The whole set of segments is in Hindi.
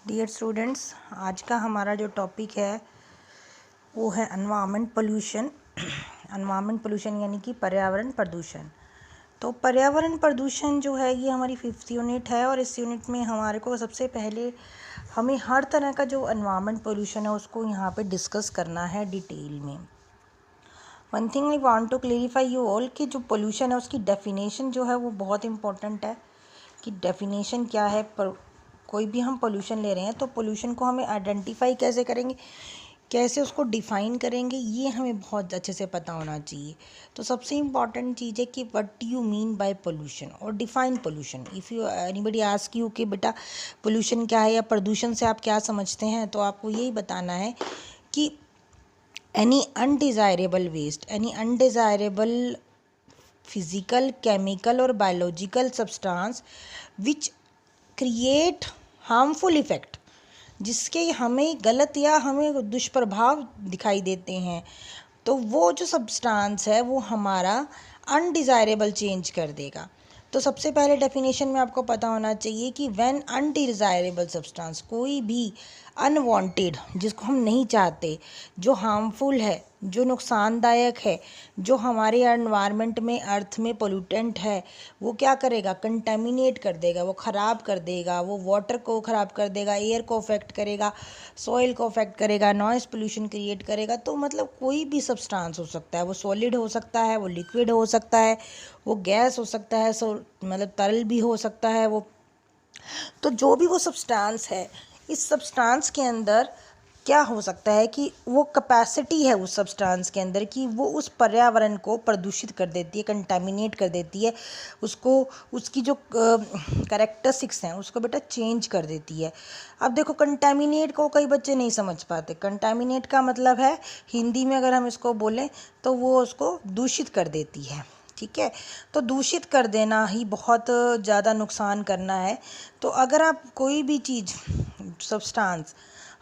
डियर स्टूडेंट्स, आज का हमारा जो टॉपिक है वो है एनवायरनमेंट पोल्यूशन। एनवायरनमेंट पोल्यूशन यानी कि पर्यावरण प्रदूषण। तो पर्यावरण प्रदूषण जो है ये हमारी 5th यूनिट है और इस यूनिट में हमारे को सबसे पहले हमें हर तरह का जो एनवायरनमेंट पोल्यूशन है उसको यहाँ पे डिस्कस करना है डिटेल में। One thing I want to clarify you all कि जो पोल्यूशन है उसकी डेफिनेशन जो है वो बहुत इंपॉर्टेंट है कि डेफिनेशन क्या है। पर कोई भी हम पोल्यूशन ले रहे हैं तो पोल्यूशन को हमें आइडेंटिफाई कैसे करेंगे, कैसे उसको डिफ़ाइन करेंगे, ये हमें बहुत अच्छे से पता होना चाहिए। तो सबसे इम्पॉर्टेंट चीज़ है कि what you mean by pollution और define pollution. If you anybody ask you कि बेटा पोल्यूशन क्या है या प्रदूषण से आप क्या समझते हैं, तो आपको यही बताना है कि any undesirable waste, any undesirable physical, chemical और biological substance which create harmful effect, जिसके हमें गलत या हमें दुष्प्रभाव दिखाई देते हैं, तो वो जो सब्सटेंस है वो हमारा अनडिज़ायरेबल चेंज कर देगा। तो सबसे पहले डेफिनेशन में आपको पता होना चाहिए कि व्हेन अनडिज़ायरेबल सब्सटेंस, कोई भी अनवांटेड जिसको हम नहीं चाहते, जो हार्मफुल है, जो नुकसानदायक है, जो हमारे एनवायरनमेंट में अर्थ में पोल्यूटेंट है, वो क्या करेगा, कंटेमिनेट कर देगा, वो ख़राब कर देगा, वो वाटर को ख़राब कर देगा, एयर को अफेक्ट करेगा, सॉइल को अफेक्ट करेगा, नॉइज़ पोल्यूशन क्रिएट करेगा। तो मतलब कोई भी सब्सटेंस हो सकता है, वो सॉलिड हो सकता है, वो लिक्विड हो सकता है, वो गैस हो सकता है, मतलब तरल भी हो सकता है वो। तो जो भी वो सब्सटेंस है, इस सब्सटेंस के अंदर क्या हो सकता है कि वो कैपेसिटी है उस सब्सटेंस के अंदर कि वो उस पर्यावरण को प्रदूषित कर देती है, कंटामिनेट कर देती है, उसको उसकी जो कैरेक्टरिस्टिक्स हैं उसको बेटा चेंज कर देती है। अब देखो, कंटामिनेट को कई बच्चे नहीं समझ पाते। कंटामिनेट का मतलब है, हिंदी में अगर हम इसको बोलें तो वो उसको दूषित कर देती है। ठीक है, तो दूषित कर देना ही बहुत ज़्यादा नुकसान करना है। तो अगर आप कोई भी चीज़, सब्सटेंस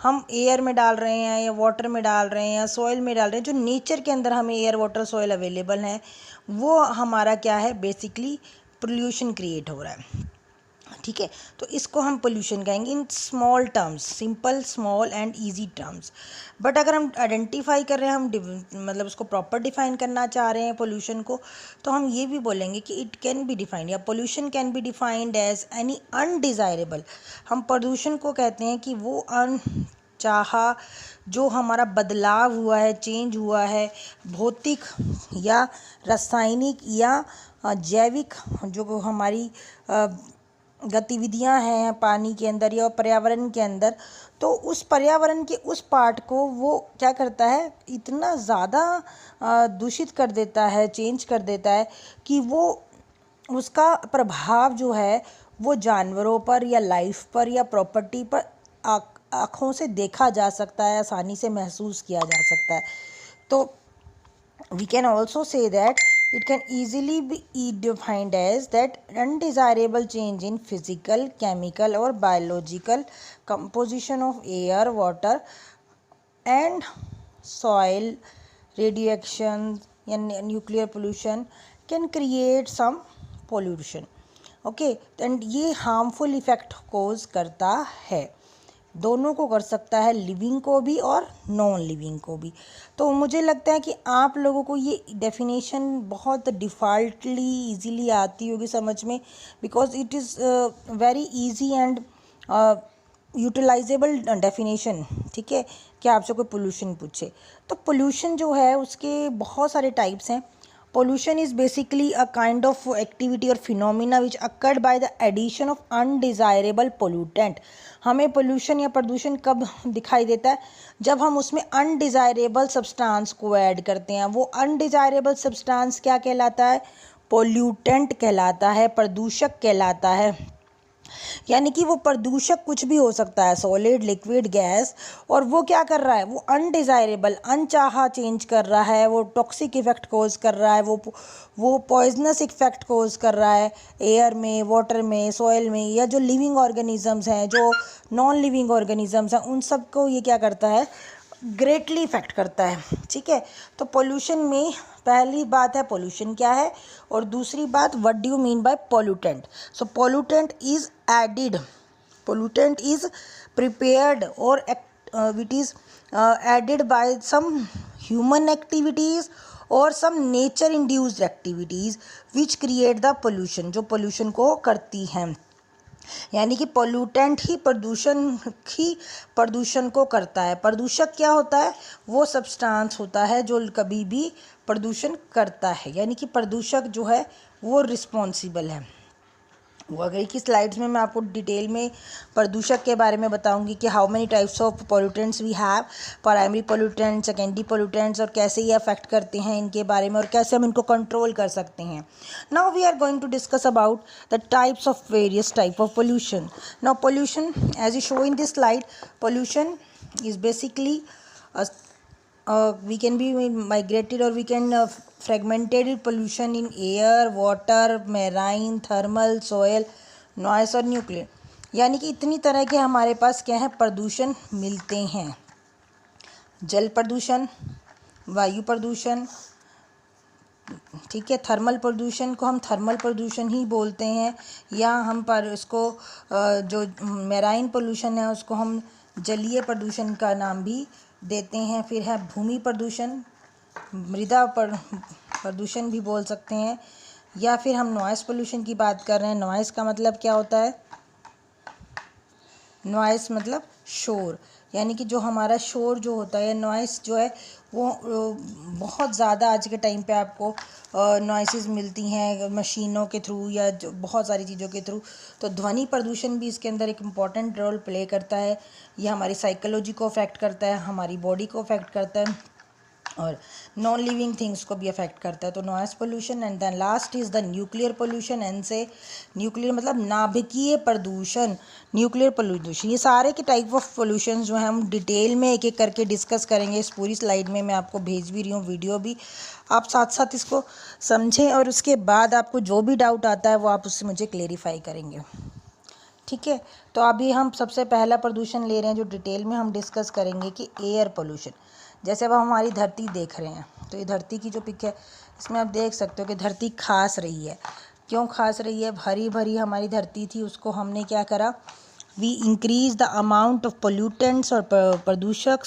हम एयर में डाल रहे हैं या वाटर में डाल रहे हैं या सॉइल में डाल रहे हैं, जो नेचर के अंदर हमें एयर वाटर सॉइल अवेलेबल है, वो हमारा क्या है, बेसिकली पोल्यूशन क्रिएट हो रहा है। ठीक है, तो इसको हम पोल्यूशन कहेंगे in small terms, simple, small and easy terms. But अगर हम आइडेंटिफाई कर रहे हैं, हम मतलब उसको प्रॉपर डिफाइन करना चाह रहे हैं पोल्यूशन को, तो हम ये भी बोलेंगे कि इट कैन बी डिफाइंड, या pollution can be defined as any undesirable. हम प्रदूषण को कहते हैं कि वो चाहा जो हमारा बदलाव हुआ है, चेंज हुआ है, भौतिक या रासायनिक या जैविक, जो हमारी गतिविधियां हैं पानी के अंदर या पर्यावरण के अंदर, तो उस पर्यावरण के उस पार्ट को वो क्या करता है, इतना ज़्यादा दूषित कर देता है, चेंज कर देता है कि वो उसका प्रभाव जो है वो जानवरों पर या लाइफ पर या प्रॉपर्टी पर आँखों से देखा जा सकता है, आसानी से महसूस किया जा सकता है। तो we can also say that it can easily be defined as that undesirable change in physical, chemical or biological composition of air, water and soil, radiation and nuclear pollution can create some pollution. Okay, and ये हार्मफुल इफ़ेक्ट कोज करता है, दोनों को कर सकता है, लिविंग को भी और नॉन लिविंग को भी। तो मुझे लगता है कि आप लोगों को ये डेफिनेशन बहुत डिफ़ॉल्टली इजीली आती होगी समझ में, because it is very easy and utilisable definition. ठीक है, कि आपसे कोई पोल्यूशन पूछे तो पोल्यूशन जो है उसके बहुत सारे टाइप्स हैं। Pollution is basically a kind of activity or phenomena which occurred by the addition of undesirable pollutant. हमें पोल्यूशन या प्रदूषण कब दिखाई देता है, जब हम उसमें अनडिज़ायरेबल सब्सटेंस को ऐड करते हैं। वो अनडिज़ायरेबल सब्सटेंस क्या कहलाता है, पोल्यूटेंट कहलाता है, प्रदूषक कहलाता है। यानी कि वो प्रदूषक कुछ भी हो सकता है, सॉलिड, लिक्विड, गैस, और वो क्या कर रहा है, वो अनडिज़ायरेबल, अनचाहा चेंज कर रहा है, वो टॉक्सिक इफ़ेक्ट कोज कर रहा है, वो पॉइजनस इफ़ेक्ट कोज कर रहा है एयर में, वाटर में, सॉइल में, या जो लिविंग ऑर्गेनिजम्स हैं, जो नॉन लिविंग ऑर्गेनिजम्स हैं, उन सबको ये क्या करता है, ग्रेटली इफ़ेक्ट करता है। ठीक है, तो पोल्यूशन में पहली बात है पोल्यूशन क्या है, और दूसरी बात what do you mean bye pollutant. So pollutant is added pollutant is prepared or it is added by some human activities or some nature induced activities which create the pollution, जो pollution को करती हैं। यानी कि पोल्यूटेंट ही प्रदूषण को करता है। प्रदूषक क्या होता है? वो सब्सटेंस होता है जो कभी भी प्रदूषण करता है, यानी कि प्रदूषक जो है वो रिस्पॉन्सिबल है। वो अगर की स्लाइड्स में मैं आपको डिटेल में प्रदूषक के बारे में बताऊंगी कि how many types of pollutants we have, primary pollutants, secondary pollutants, और कैसे ये अफेक्ट करते हैं इनके बारे में और कैसे हम इनको कंट्रोल कर सकते हैं। Now we are going to discuss about the types of various type of pollution. Now pollution as you show in this slide, pollution is basically we can be migrated or we can fragmented pollution in air, water, marine, thermal, soil, noise और न्यूक्लियर। यानी कि इतनी तरह के हमारे पास क्या है, प्रदूषण मिलते हैं। जल प्रदूषण, वायु प्रदूषण, ठीक है, थर्मल प्रदूषण को हम थर्मल प्रदूषण ही बोलते हैं, या हम पर इसको जो मैराइन पोल्यूशन है उसको हम जलीय प्रदूषण का नाम भी देते हैं। फिर है भूमि प्रदूषण, मृदा प्रदूषण भी बोल सकते हैं, या फिर हम नॉइस पोल्यूशन की बात कर रहे हैं। नॉइस का मतलब क्या होता है? नॉइस मतलब शोर, यानी कि जो हमारा शोर जो होता है, नॉइस जो है वो बहुत ज़्यादा आज के टाइम पे आपको नॉइसेस मिलती हैं मशीनों के थ्रू या जो बहुत सारी चीज़ों के थ्रू। तो ध्वनि प्रदूषण भी इसके अंदर एक इम्पॉर्टेंट रोल प्ले करता है। ये हमारी साइकोलॉजी को अफेक्ट करता है, हमारी बॉडी को अफेक्ट करता है और नॉन लिविंग थिंग्स को भी अफेक्ट करता है। तो noise pollution. And then last is the nuclear pollution. N से न्यूक्लियर मतलब नाभिकीय प्रदूषण, न्यूक्लियर पोल्यूशन। ये सारे के टाइप ऑफ पोल्यूशन जो है हम डिटेल में एक एक करके डिस्कस करेंगे। इस पूरी स्लाइड में मैं आपको भेज भी रही हूँ वीडियो भी, आप साथ साथ इसको समझें और उसके बाद आपको जो भी डाउट आता है वो आप उससे मुझे क्लेरिफाई करेंगे, ठीक है। तो अभी हम सबसे पहला प्रदूषण ले रहे हैं जो डिटेल में हम डिस्कस करेंगे कि एयर पोल्यूशन। जैसे अब हम हमारी धरती देख रहे हैं, तो ये धरती की जो पिक है इसमें आप देख सकते हो कि धरती खास रही है। क्यों खास रही है? हरी भरी हमारी धरती थी, उसको हमने क्या करा, we increase the amount of pollutants और प्रदूषक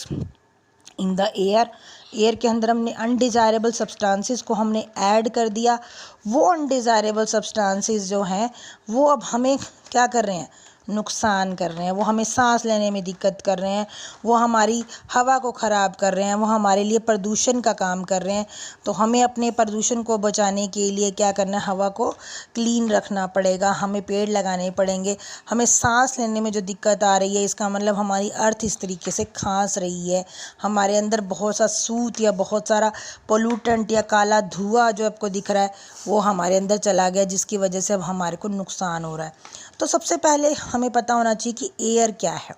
इन द एयर के अंदर हमने अनडिज़ायरेबल सब्सटेंसेस को हमने ऐड कर दिया। वो अनडिज़ायरेबल सब्सटेंसेस जो हैं वो अब हमें क्या कर रहे हैं, नुकसान कर रहे हैं। वो हमें सांस लेने में दिक्कत कर रहे हैं, वो हमारी हवा को ख़राब कर रहे हैं, वो हमारे लिए प्रदूषण का काम कर रहे हैं। तो हमें अपने प्रदूषण को बचाने के लिए क्या करना है, हवा को क्लीन रखना पड़ेगा, हमें पेड़ लगाने पड़ेंगे। हमें सांस लेने में जो दिक्कत आ रही है, इसका मतलब हमारी अर्थ इस तरीके से खांस रही है, हमारे अंदर बहुत सा सूत या बहुत सारा पोल्यूटेंट या काला धुआं जो आपको दिख रहा है वो हमारे अंदर चला गया, जिसकी वजह से अब हमारे को नुकसान हो रहा है। तो सबसे पहले हमें पता होना चाहिए कि एयर क्या है,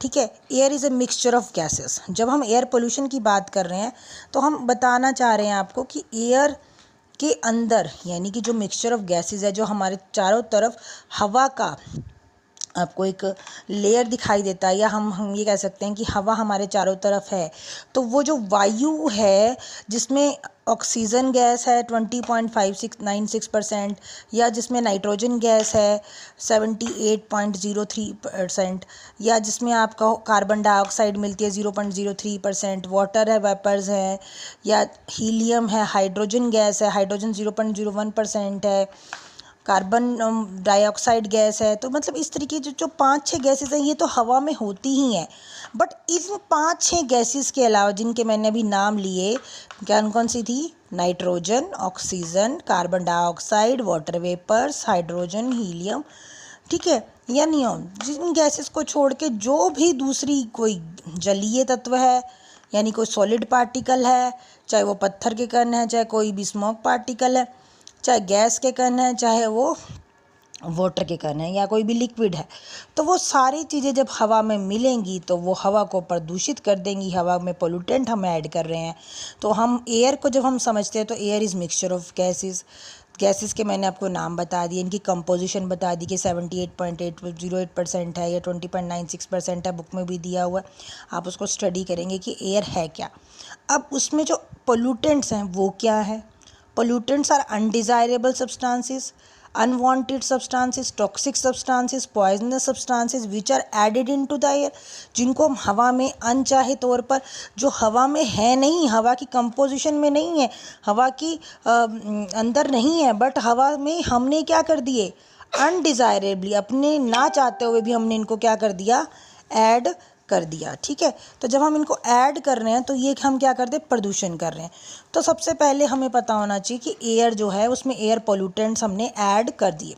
ठीक है। Air is a mixture of gases. जब हम एयर पोल्यूशन की बात कर रहे हैं तो हम बताना चाह रहे हैं आपको कि एयर के अंदर यानी कि जो मिक्सचर ऑफ गैसेस है, जो हमारे चारों तरफ हवा का आपको एक लेयर दिखाई देता है, या हम ये कह सकते हैं कि हवा हमारे चारों तरफ है। तो वो जो वायु है जिसमें ऑक्सीजन गैस है 20.5696%, या जिसमें नाइट्रोजन गैस है 78.03%, या जिसमें आपका कार्बन डाइऑक्साइड मिलती है 0.03%, वाटर है, वेपर्स है, या हीलियम है, हाइड्रोजन गैस है, हाइड्रोजन 0.01% है, कार्बन डाइऑक्साइड गैस है। तो मतलब इस तरीके जो 5-6 गैसेस हैं ये तो हवा में होती ही हैं। बट इन 5-6 गैसेस के अलावा जिनके मैंने अभी नाम लिए, कौन कौन सी थी? Nitrogen, oxygen, carbon dioxide, water vapours, hydrogen, helium, ठीक है, या नियॉन। जिन गैसेस को छोड़ के जो भी दूसरी कोई जलीय तत्व है, यानी कोई सॉलिड पार्टिकल है, चाहे वो पत्थर के कण है, चाहे कोई भी स्मोक पार्टिकल है, चाहे गैस के कण है, चाहे वो वाटर के कण है, या कोई भी लिक्विड है, तो वो सारी चीज़ें जब हवा में मिलेंगी तो वो हवा को प्रदूषित कर देंगी। हवा में पोल्यूटेंट हम ऐड कर रहे हैं। तो हम एयर को जब हम समझते हैं तो air is mixture of gases के मैंने आपको नाम बता दिए, इनकी कंपोजिशन बता दी कि 78.808% है या 20.96% है, बुक में भी दिया हुआ है, आप उसको स्टडी करेंगे कि एयर है क्या। अब उसमें जो पोल्यूटेंट्स हैं वो क्या है? Pollutants are undesirable substances. Unwanted substances, toxic substances, poisonous substances which are added into the air, जिनको हम हवा में अनचाहे तौर पर, जो हवा में है नहीं, हवा की कंपोजिशन में नहीं है, हवा की अंदर नहीं है, बट हवा में हमने क्या कर दिए, अनडिज़ायरेबली, अपने ना चाहते हुए भी हमने इनको क्या कर दिया, ऐड कर दिया। ठीक है, तो जब हम इनको ऐड कर रहे हैं तो ये हम क्या करते हैं, प्रदूषण कर रहे हैं। तो सबसे पहले हमें पता होना चाहिए कि एयर जो है उसमें एयर पोल्यूटेंट्स हमने ऐड कर दिए।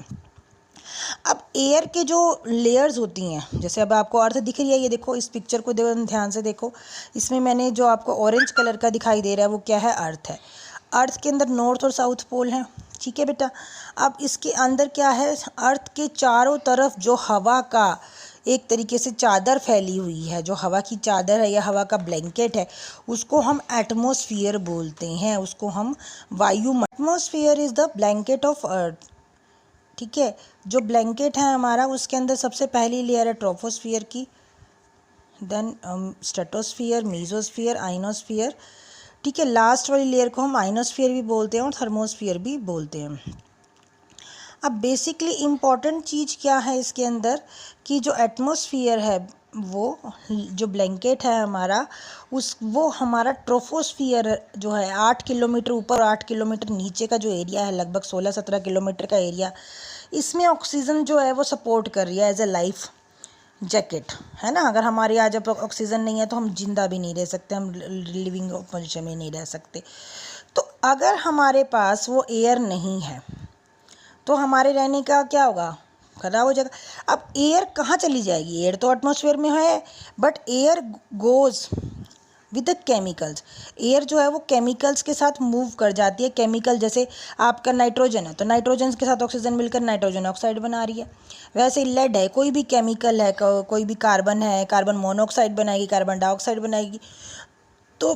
अब एयर के जो लेयर्स होती हैं, जैसे अब आपको अर्थ दिख रही है, ये देखो इस पिक्चर को ध्यान से देखो, इसमें मैंने जो आपको ऑरेंज कलर का दिखाई दे रहा है वो क्या है, अर्थ है। अर्थ के अंदर नॉर्थ और साउथ पोल है। ठीक है बेटा, अब इसके अंदर क्या है, अर्थ के चारों तरफ जो हवा का एक तरीके से चादर फैली हुई है, जो हवा की चादर है या हवा का ब्लैंकेट है, उसको हम एटमॉस्फेयर बोलते हैं, उसको हम atmosphere is the blanket of earth. ठीक है, जो ब्लैंकेट है हमारा, उसके अंदर सबसे पहली लेयर है ट्रोपोस्फियर की, देन स्ट्रेटोस्फियर, मीजोस्फियर, आइनोस्फियर। ठीक है, लास्ट वाली लेयर को हम आइनोस्फियर भी बोलते हैं और थर्मोस्फियर भी बोलते हैं। अब बेसिकली इम्पॉर्टेंट चीज़ क्या है इसके अंदर, कि जो एटमॉस्फेयर है, वो जो ब्लैंकेट है हमारा, वो हमारा ट्रोपोस्फियर जो है 8 किलोमीटर ऊपर और 8 किलोमीटर नीचे का जो एरिया है, लगभग 16-17 किलोमीटर का एरिया, इसमें ऑक्सीजन जो है वो सपोर्ट कर रही है एज ए लाइफ जैकेट, है ना। अगर हमारे यहाँ जब ऑक्सीजन नहीं है तो हम जिंदा भी नहीं रह सकते, हम लिविंग पोजिशन में नहीं रह सकते। तो अगर हमारे पास वो एयर नहीं है तो हमारे रहने का क्या होगा, खराब हो जाएगा। अब एयर कहाँ चली जाएगी, एयर तो एटमॉस्फेयर में है, but air goes with the chemicals. Air जो है वो केमिकल्स के साथ मूव कर जाती है। केमिकल जैसे आपका नाइट्रोजन है, तो नाइट्रोजन के साथ ऑक्सीजन मिलकर नाइट्रोजन ऑक्साइड बना रही है। वैसे ही लेड है, कोई भी केमिकल है, कोई भी कार्बन है, कार्बन मोनोऑक्साइड बनाएगी, कार्बन डाइऑक्साइड बनाएगी। तो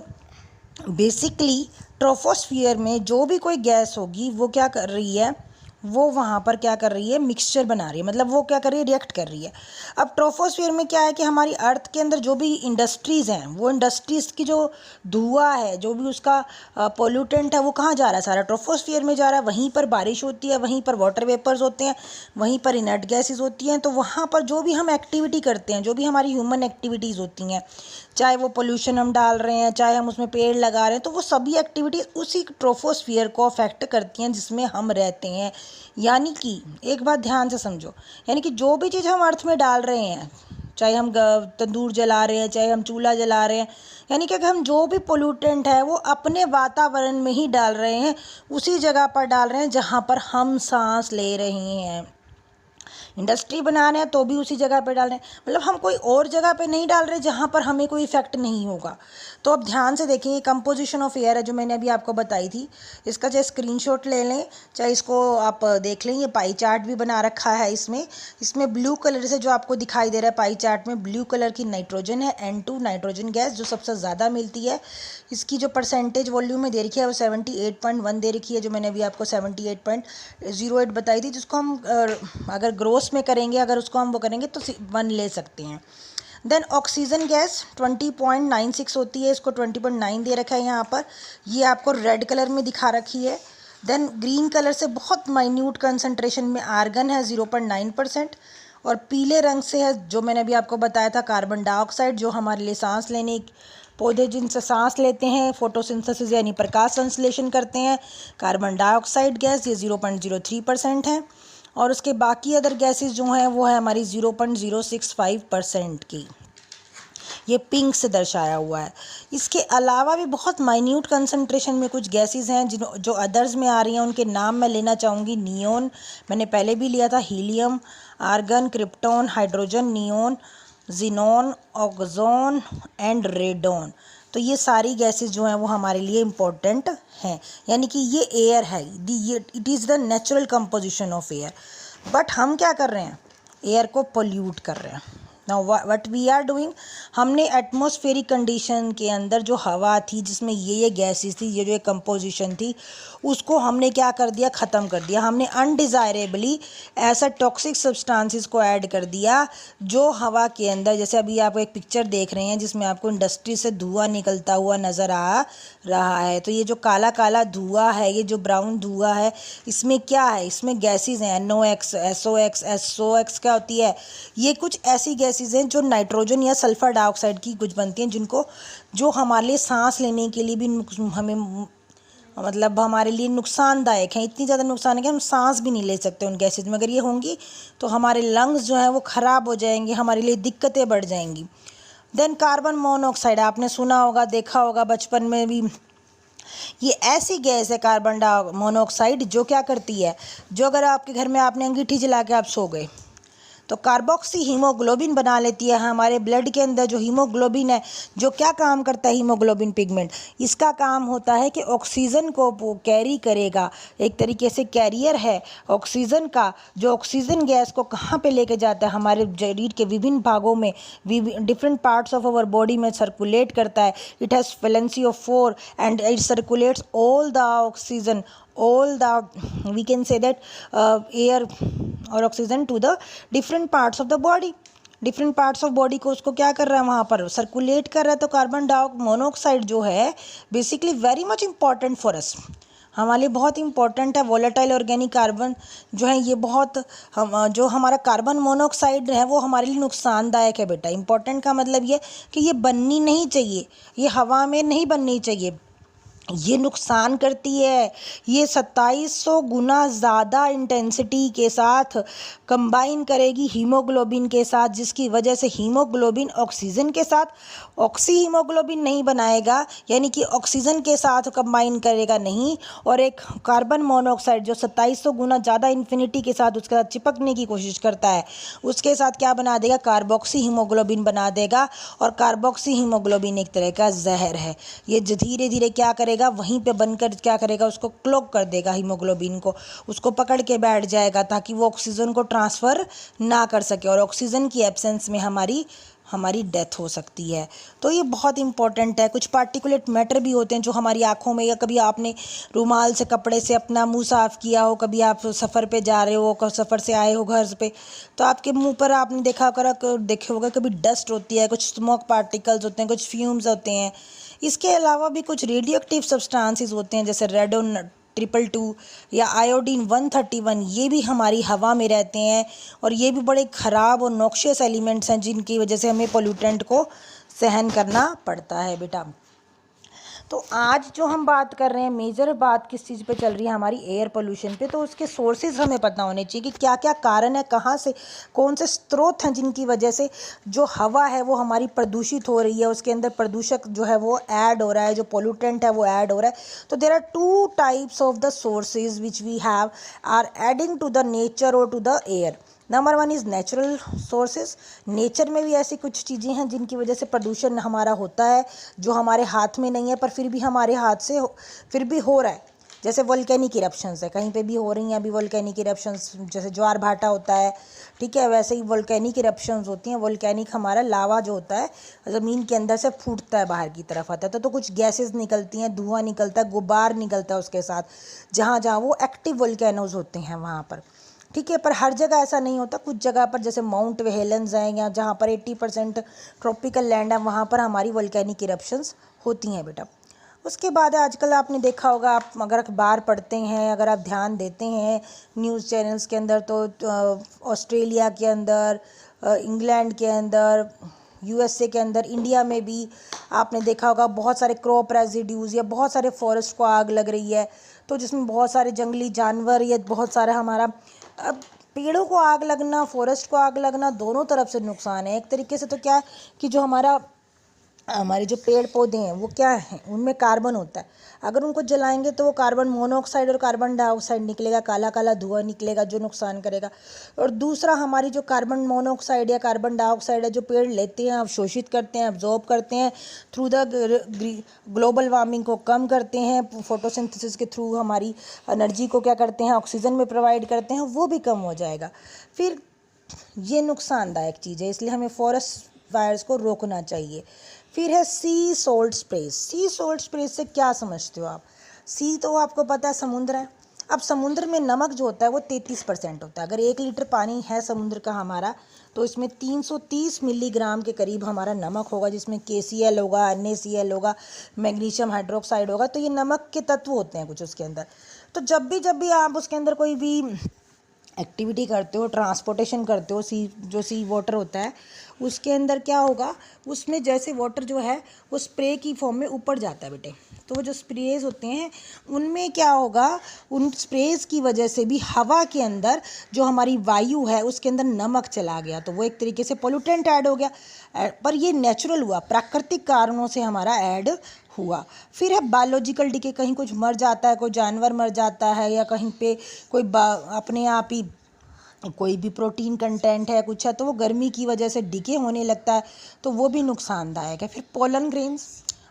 बेसिकली ट्रोपोस्फियर में जो भी कोई गैस होगी वो क्या कर रही है, वो वहाँ पर क्या कर रही है, मिक्सचर बना रही है, मतलब वो क्या कर रही है, रिएक्ट कर रही है। अब ट्रोपोस्फियर में क्या है कि हमारी अर्थ के अंदर जो भी इंडस्ट्रीज़ हैं, वो इंडस्ट्रीज़ की जो धुआं है, जो भी उसका पोल्यूटेंट है, वो कहाँ जा रहा है, सारा ट्रोपोस्फियर में जा रहा है। वहीं पर बारिश होती है, वहीं पर वाटर वेपर्स होते हैं, वहीं पर इनर्ट गैसेज होती हैं। तो वहाँ पर जो भी हम एक्टिविटी करते हैं, जो भी हमारी ह्यूमन एक्टिविटीज़ होती हैं, चाहे वो पोल्यूशन हम डाल रहे हैं, चाहे हम उसमें पेड़ लगा रहे हैं, तो वो सभी एक्टिविटीज़ उसी ट्रोपोस्फियर को अफेक्ट करती हैं जिसमें हम रहते हैं। यानी कि एक बात ध्यान से समझो, यानी कि जो भी चीज़ हम अर्थ में डाल रहे हैं, चाहे हम तंदूर जला रहे हैं, चाहे हम चूल्हा जला रहे हैं, यानी कि हम जो भी पोल्यूटेंट है वो अपने वातावरण में ही डाल रहे हैं, उसी जगह पर डाल रहे हैं जहाँ पर हम सांस ले रहे हैं। इंडस्ट्री बना रहे हैं तो भी उसी जगह पे डाल रहे हैं, मतलब हम कोई और जगह पे नहीं डाल रहे जहाँ पर हमें कोई इफेक्ट नहीं होगा। तो अब ध्यान से देखें, ये कंपोजिशन ऑफ एयर है जो मैंने अभी आपको बताई थी। इसका चाहे स्क्रीनशॉट ले लें, चाहे इसको आप देख लें, ये पाई चार्ट भी बना रखा है। इसमें ब्लू कलर से जो आपको दिखाई दे रहा है पाई चार्ट में, ब्लू कलर की नाइट्रोजन है, N2 नाइट्रोजन गैस जो सबसे ज़्यादा मिलती है। इसकी जो परसेंटेज वॉल्यूम में दे रखी है वो 78.1 दे रखी है, जो मैंने अभी आपको 78.08 बताई थी, जिसको हम अगर ग्रोस में करेंगे, अगर उसको हम वो करेंगे तो 1 ले सकते हैं। देन ऑक्सीजन गैस 20.96 होती है, इसको 20.9 दे रखा है यहाँ पर, ये आपको रेड कलर में दिखा रखी है। देन ग्रीन कलर से बहुत माइन्यूट कंसंट्रेशन में आर्गन है 0.9%, और पीले रंग से है जो मैंने अभी आपको बताया था कार्बन डाइऑक्साइड, जो हमारे लिए सांस लेने, पौधे जिनसे सांस लेते हैं, फोटोसिंथेसिस यानी प्रकाश संश्लेषण करते हैं, कार्बन डाइऑक्साइड गैस, ये 0.03% है। और उसके बाकी अदर गैसेस जो हैं वो है हमारी 0.065% की, ये पिंक से दर्शाया हुआ है। इसके अलावा भी बहुत माइन्यूट कंसंट्रेशन में कुछ गैसेस हैं जो अदर्स में आ रही हैं, उनके नाम मैं लेना चाहूँगी। नियोन मैंने पहले भी लिया था, helium, argon, krypton, hydrogen, neon, xenon, ozone and radon. तो ये सारी गैसेस जो हैं वो हमारे लिए इम्पोर्टेंट हैं, यानी कि ये एयर है, it is the natural composition of air. But हम क्या कर रहे हैं, एयर को पोल्यूट कर रहे हैं, now what we are doing, हमने एटमॉस्फेरिक कंडीशन के अंदर जो हवा थी जिसमें ये गैसेस थी, ये जो एक कंपोजिशन थी, उसको हमने क्या कर दिया, ख़त्म कर दिया। हमने अनडिज़ायरेबली ऐसा टॉक्सिक सब्सटेंसेस को ऐड कर दिया जो हवा के अंदर, जैसे अभी आप एक पिक्चर देख रहे हैं जिसमें आपको इंडस्ट्री से धुआं निकलता हुआ नज़र आ रहा है। तो ये जो काला काला धुआं है, ये जो ब्राउन धुआं है, इसमें क्या है, इसमें गैसेस हैं, NOx, SOx, SOx क्या होती है, ये कुछ ऐसी गैसेस हैं जो नाइट्रोजन या सल्फर डाइऑक्साइड की कुछ बनती हैं, जिनको जो हमारे लिए सांस लेने के लिए भी हमें मतलब हमारे लिए नुकसानदायक हैं। इतनी ज़्यादा नुकसान है कि हम सांस भी नहीं ले सकते उन गैसेज में। अगर ये होंगी तो हमारे लंग्स जो हैं वो ख़राब हो जाएंगे, हमारे लिए दिक्कतें बढ़ जाएंगी। देन कार्बन मोनोऑक्साइड, आपने सुना होगा, देखा होगा बचपन में भी, ये ऐसी गैस है कार्बन मोनोऑक्साइड जो क्या करती है, जो अगर आपके घर में आपने अंगीठी जला के आप सो गए तो कार्बोक्सी हीमोग्लोबिन बना लेती है। हमारे ब्लड के अंदर जो हीमोग्लोबिन है, जो क्या काम करता है हीमोग्लोबिन पिगमेंट, इसका काम होता है कि ऑक्सीजन को कैरी करेगा, एक तरीके से कैरियर है ऑक्सीजन का, जो ऑक्सीजन गैस को कहाँ पे लेके जाता है, हमारे शरीर के विभिन्न भागों में, different parts of our body में सर्कुलेट करता है। It has valency of 4 and it circulates all the oxygen, all the, we can say that air और oxygen to the different parts of the body. Different parts of body को उसको क्या कर रहा है, वहाँ पर सर्कुलेट कर रहा है। तो कार्बन मोनोऑक्साइड जो है basically very much important for us, हमारे लिए बहुत इंपॉर्टेंट है। वोलेटाइल ऑर्गेनिक कार्बन जो है ये बहुत जो हमारा कार्बन मोनोऑक्साइड है वो हमारे लिए नुकसानदायक है बेटा। इंपॉर्टेंट का मतलब ये कि ये बननी नहीं चाहिए, ये हवा में नहीं बननी चाहिए, ये नुकसान करती है। ये 2700 गुना ज़्यादा इंटेंसिटी के साथ कंबाइन करेगी हीमोग्लोबिन के साथ, जिसकी वजह से हीमोग्लोबिन ऑक्सीजन के साथ ऑक्सी हीमोग्लोबिन नहीं बनाएगा, यानी कि ऑक्सीजन के साथ कंबाइन करेगा नहीं, और एक कार्बन मोनोऑक्साइड जो 2700 गुना ज़्यादा इन्फिनिटी के साथ उसके साथ चिपकने की कोशिश करता है, उसके साथ क्या बना देगा, कार्बोक्सी हीमोग्लोबिन बना देगा। और कार्बोक्सी हीमोग्लोबिन एक तरह का जहर है, ये धीरे धीरे क्या करेगा, वहीं पे बनकर क्या करेगा, उसको क्लॉग कर देगा, हीमोग्लोबिन को उसको पकड़ के बैठ जाएगा ताकि वो ऑक्सीजन को ट्रांसफ़र ना कर सके, और ऑक्सीजन की एब्सेंस में हमारी डेथ हो सकती है। तो ये बहुत इंपॉर्टेंट है। कुछ पार्टिकुलेट मैटर भी होते हैं जो हमारी आँखों में, या कभी आपने रुमाल से कपड़े से अपना मुंह साफ़ किया हो, कभी आप सफ़र पे जा रहे हो, सफ़र से आए हो घर पे, तो आपके मुंह पर आपने देखे होगा कभी डस्ट होती है, कुछ स्मोक पार्टिकल्स होते हैं, कुछ फ्यूम्स होते हैं। इसके अलावा भी कुछ रेडियो एक्टिव सब्सटेंसेस होते हैं जैसे रेडोन 222 या आयोडीन 131, ये भी हमारी हवा में रहते हैं, और ये भी बड़े ख़राब और नॉक्शियस एलिमेंट्स हैं जिनकी वजह से हमें पोल्यूटेंट को सहन करना पड़ता है बेटा। तो आज जो हम बात कर रहे हैं, मेजर बात किस चीज़ पे चल रही है, हमारी एयर पोल्यूशन पे। तो उसके सोर्सेज हमें पता होने चाहिए कि क्या क्या कारण है, कहाँ से, कौन से स्रोत हैं जिनकी वजह से जो हवा है वो हमारी प्रदूषित हो रही है, उसके अंदर प्रदूषक जो है वो ऐड हो रहा है, जो पोल्यूटेंट है वो ऐड हो रहा है। तो there are 2 types of the sources which we have are adding to the nature और to the air. Number 1 is natural sources. Nature में भी ऐसी कुछ चीज़ें हैं जिनकी वजह से प्रदूषण हमारा होता है, जो हमारे हाथ में नहीं है पर फिर भी हमारे हाथ से फिर भी हो रहा है। जैसे वोल्केनिक इरप्शंस है, कहीं पे भी हो रही हैं अभी वोल्केनिक इरप्शंस, जैसे ज्वार भाटा होता है, ठीक है, वैसे ही वोल्केनिक इरप्शंस होती हैं। वोल्केनिक हमारा लावा जो होता है ज़मीन के अंदर से फूटता है, बाहर की तरफ आता है, तो कुछ गैसेस निकलती हैं, धुआं निकलता है, गुबार निकलता है उसके साथ, जहाँ जहाँ वो एक्टिव वोल्केनोज होते हैं वहाँ पर, ठीक है। पर हर जगह ऐसा नहीं होता, कुछ जगह पर जैसे माउंट वेहेलेंस हैं या जहाँ पर 80% ट्रॉपिकल लैंड है, वहाँ पर हमारी वोल्केनिक इरप्शंस होती हैं बेटा। उसके बाद आजकल आपने देखा होगा, आप अगर अखबार पढ़ते हैं, अगर आप ध्यान देते हैं न्यूज़ चैनल्स के अंदर, तो ऑस्ट्रेलिया के अंदर, इंग्लैंड के अंदर, USA के अंदर, इंडिया में भी आपने देखा होगा बहुत सारे क्रॉप रेजिड्यूज़ या बहुत सारे फॉरेस्ट को आग लग रही है, तो जिसमें बहुत सारे जंगली जानवर या बहुत सारा हमारा पेड़ों को आग लगना, फॉरेस्ट को आग लगना, दोनों तरफ से नुकसान है। एक तरीके से तो क्या है कि जो हमारे जो पेड़ पौधे हैं वो क्या हैं, उनमें कार्बन होता है, अगर उनको जलाएंगे तो वो कार्बन मोनोऑक्साइड और कार्बन डाइऑक्साइड निकलेगा, काला काला धुआं निकलेगा जो नुकसान करेगा। और दूसरा, हमारी जो कार्बन मोनोऑक्साइड या कार्बन डाइऑक्साइड है जो पेड़ लेते हैं, अवशोषित करते हैं, अब्जॉर्ब करते हैं, थ्रू द ग्लोबल वार्मिंग को कम करते हैं, फोटोसिंथेसिस के थ्रू हमारी एनर्जी को क्या करते हैं, ऑक्सीजन में प्रोवाइड करते हैं, वो भी कम हो जाएगा। फिर ये नुकसानदायक चीज़ है, इसलिए हमें फॉरेस्ट फायर्स को रोकना चाहिए। फिर है सी सॉल्ट स्प्रेस। सी सॉल्ट स्प्रेस से क्या समझते हो आप? सी तो आपको पता है समुद्र है। अब समुद्र में नमक जो होता है वो 33% होता है। अगर 1 लीटर पानी है समुद्र का हमारा, तो इसमें 330 मिलीग्राम के करीब हमारा नमक होगा, जिसमें KCl होगा, NaCl होगा, मैग्नीशियम हाइड्रोक्साइड होगा। तो ये नमक के तत्व होते हैं कुछ उसके अंदर। तो जब भी आप उसके अंदर कोई भी एक्टिविटी करते हो, ट्रांसपोर्टेशन करते हो, सी वाटर होता है उसके अंदर क्या होगा, उसमें जैसे वाटर जो है वो स्प्रे की फॉर्म में ऊपर जाता है बेटे। तो वो जो स्प्रेज होते हैं उनमें क्या होगा, उन स्प्रेज की वजह से भी हवा के अंदर जो हमारी वायु है उसके अंदर नमक चला गया, तो वो एक तरीके से पोल्यूटेंट ऐड हो गया। पर ये नेचुरल हुआ, प्राकृतिक कारणों से हमारा ऐड हुआ। फिर है बायोलॉजिकल डिके, कहीं कुछ मर जाता है, कोई जानवर मर जाता है, या कहीं पे कोई अपने आप ही कोई भी प्रोटीन कंटेंट है कुछ है, तो वो गर्मी की वजह से डिके होने लगता है, तो वो भी नुकसानदायक है। फिर पोलन ग्रेन्स,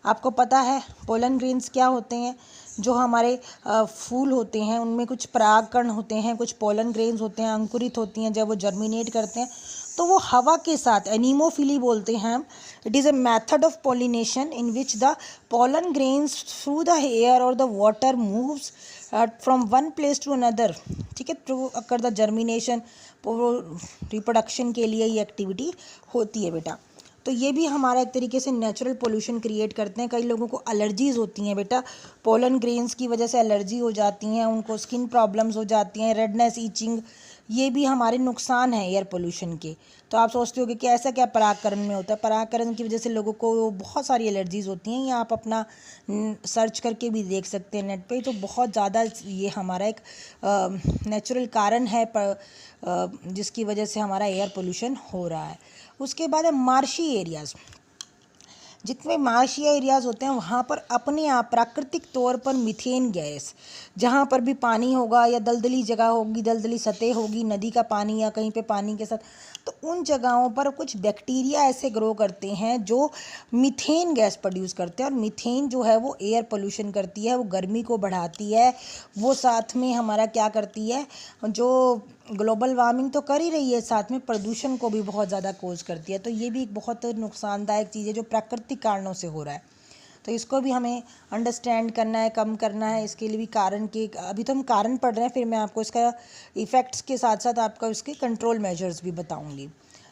आपको पता है पोलन ग्रेन्स क्या होते हैं? जो हमारे फूल होते हैं उनमें कुछ परागकण होते हैं, कुछ पोलन ग्रेन्स होते हैं, अंकुरित होती हैं। जब वो जर्मिनेट करते हैं तो वो हवा के साथ, एनीमोफिली बोलते हैं हम। It is a method of pollination in which the pollen grains through the air और the water moves from one place to another, ठीक है, to occur the germination. Reproduction के लिए ये एक्टिविटी होती है बेटा। तो ये भी हमारा एक तरीके से नेचुरल पोल्यूशन क्रिएट करते हैं। कई लोगों को एलर्जीज़ होती हैं बेटा, पोलन ग्रेन्स की वजह से एलर्जी हो जाती हैं, उनको स्किन प्रॉब्लम्स हो जाती हैं, रेडनेस, ईचिंग, ये भी हमारे नुकसान हैं एयर पोल्यूशन के। तो आप सोचते होगे कि ऐसा क्या परागकरण में होता है? परागकरण की वजह से लोगों को बहुत सारी एलर्जीज़ होती हैं, या आप अपना सर्च करके भी देख सकते हैं नेट पे। तो बहुत ज़्यादा ये हमारा एक नेचुरल कारण है जिसकी वजह से हमारा एयर पोल्यूशन हो रहा है। उसके बाद है मार्शी एरियाज़। जितने मार्शी एरियाज़ होते हैं वहाँ पर अपने आप प्राकृतिक तौर पर मीथेन गैस, जहाँ पर भी पानी होगा या दलदली जगह होगी, दलदली सतह होगी, नदी का पानी या कहीं पे पानी के साथ, तो उन जगहों पर कुछ बैक्टीरिया ऐसे ग्रो करते हैं जो मीथेन गैस प्रोड्यूस करते हैं। और मीथेन जो है वो एयर पोल्यूशन करती है, वो गर्मी को बढ़ाती है, वो साथ में हमारा क्या करती है, जो ग्लोबल वार्मिंग तो कर ही रही है, साथ में प्रदूषण को भी बहुत ज़्यादा कोज करती है। तो ये भी एक बहुत नुकसानदायक चीज़ है जो प्राकृतिक कारणों से हो रहा है। तो इसको भी हमें अंडरस्टैंड करना है, कम करना है। इसके लिए भी कारण के, अभी तो हम कारण पढ़ रहे हैं, फिर मैं आपको इसका इफ़ेक्ट्स के साथ साथ आपका इसके कंट्रोल मेजर्स भी बताऊंगी।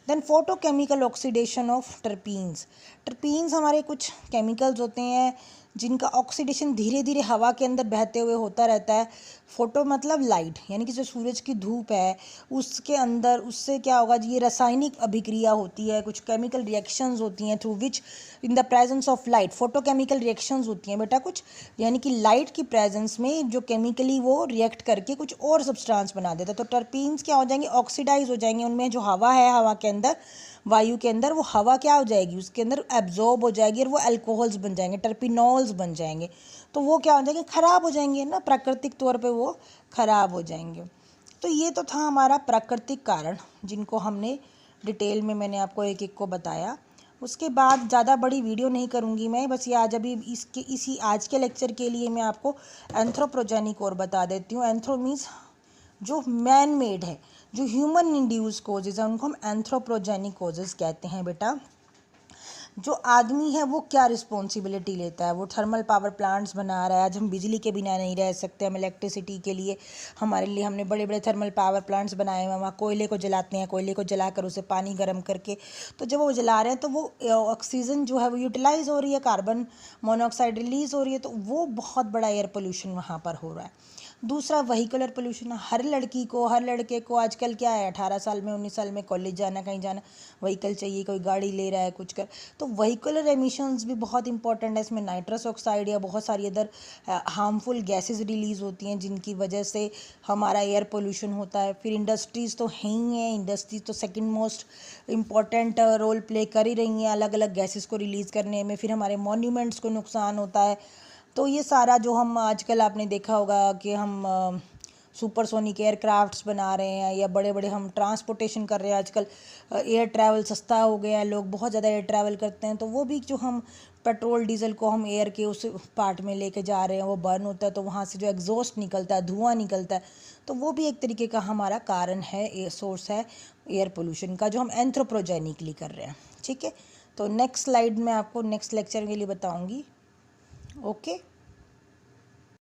Then photochemical oxidation of terpenes. Terpenes हमारे कुछ केमिकल्स होते हैं जिनका ऑक्सीडेशन धीरे धीरे हवा के अंदर बहते हुए होता रहता है। फोटो मतलब लाइट, यानी कि जो सूरज की धूप है उसके अंदर, उससे क्या होगा जी, ये रासायनिक अभिक्रिया होती है, कुछ केमिकल रिएक्शंस होती हैं through which in the presence of light, photochemical reactions होती हैं बेटा कुछ, यानी कि लाइट की प्रेजेंस में जो केमिकली वो रिएक्ट करके कुछ और सब्सटेंस बना देता है। तो टर्पीन्स क्या हो जाएंगे, ऑक्सीडाइज हो जाएंगे। उनमें जो हवा है, हवा के अंदर, वायु के अंदर, वो हवा क्या हो जाएगी, उसके अंदर एब्जॉर्ब हो जाएगी और वो अल्कोहल्स बन जाएंगे, टर्पिनॉल्स बन जाएंगे। तो वो क्या हो जाएंगे, ख़राब हो जाएंगे ना, प्राकृतिक तौर पे वो ख़राब हो जाएंगे। तो ये तो था हमारा प्राकृतिक कारण, जिनको हमने डिटेल में मैंने आपको एक एक को बताया। उसके बाद ज़्यादा बड़ी वीडियो नहीं करूँगी मैं, बस ये आज अभी इसी आज के लेक्चर के लिए मैं आपको एंथ्रोपोजेनिक और बता देती हूँ। एंथ्रो मीन्स जो मैन मेड है, जो ह्यूमन इंड्यूस कोजेज़ है, उनको हम एंथ्रोपोजेनिक कोजेज़ कहते हैं बेटा। जो आदमी है वो क्या रिस्पॉन्सिबिलिटी लेता है, वो थर्मल पावर प्लांट्स बना रहा है। आज हम बिजली के बिना नहीं रह सकते, हम इलेक्ट्रिसिटी के लिए, हमारे लिए हमने बड़े बड़े थर्मल पावर प्लांट्स बनाए हुए हैं। वहाँ कोयले को जलाते हैं, कोयले को जलाकर उसे पानी गर्म करके, तो जब वो जला रहे हैं तो वो ऑक्सीजन जो है वो यूटिलाइज हो रही है, कार्बन मोनोऑक्साइड रिलीज हो रही है, तो वो बहुत बड़ा एयर पोल्यूशन वहाँ पर हो रहा है। दूसरा वहीकुलर पोल्यूशन। हर लड़की को, हर लड़के को आजकल क्या है, 18 साल में, 19 साल में कॉलेज जाना, कहीं जाना, व्हीकल चाहिए, कोई गाड़ी ले रहा है, कुछ कर, तो वहीकुलर एमिशंस भी बहुत इंपॉर्टेंट है। इसमें नाइट्रस ऑक्साइड या बहुत सारी अदर हार्मफुल गैसेस रिलीज़ होती हैं जिनकी वजह से हमारा एयर पोल्यूशन होता है। फिर इंडस्ट्रीज़ तो हैं ही हैं, इंडस्ट्रीज तो second most important role play कर ही रही हैं अलग अलग गैसेस को रिलीज़ करने में। फिर हमारे मॉन्यूमेंट्स को नुकसान होता है। तो ये सारा जो हम आजकल, आपने देखा होगा कि हम सुपरसोनिक एयरक्राफ्ट्स बना रहे हैं या बड़े बड़े हम ट्रांसपोर्टेशन कर रहे हैं। आजकल एयर ट्रैवल सस्ता हो गया है, लोग बहुत ज़्यादा एयर ट्रैवल करते हैं, तो वो भी जो हम पेट्रोल डीजल को हम एयर के उस पार्ट में लेके जा रहे हैं, वो बर्न होता है, तो वहाँ से जो एग्जॉस्ट निकलता है, धुआं निकलता है, तो वो भी एक तरीके का हमारा कारण है, सोर्स है एयर पोल्यूशन का, जो हम एंथ्रोपोजेनिकली कर रहे हैं। ठीक है, तो नेक्स्ट स्लाइड में आपको नेक्स्ट लेक्चर के लिए बताऊंगी। ओके।